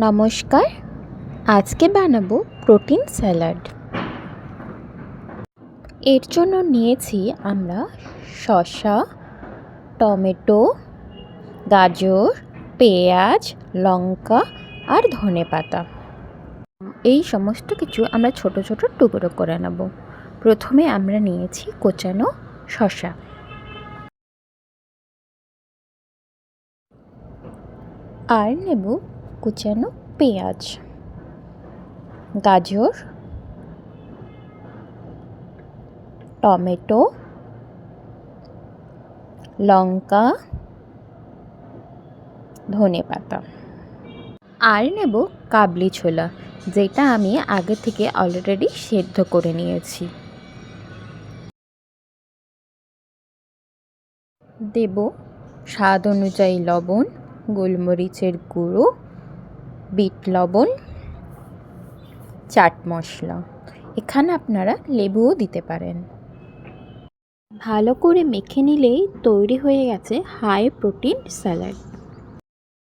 নমস্কার, আজকে বানাবো প্রোটিন স্যালাড। এর জন্য নিয়েছি আমরা শসা, টমেটো, গাজর, পেঁয়াজ, লঙ্কা আর ধনেপাতা। এই সমস্ত কিছু আমরা ছোট ছোট টুকরো করে নেব। প্রথমে আমরা নিয়েছি কোচানো শসা, আর নেব কুচানো পেঁয়াজ, গাজর, টমেটো, লঙ্কা, ধনেপাতা, আর নেব কাবলি ছোলা, যেটা আমি আগে থেকে অলরেডি সেদ্ধ করে নিয়েছি। দেব স্বাদ অনুযায়ী লবণ, গোলমরিচের গুঁড়ো, বিট লবণ, চাট মশলা। এখানে আপনারা লেবুও দিতে পারেন। ভালো করে মেখে নিলেই তৈরি হয়ে গেছে হাই প্রোটিন স্যালাড।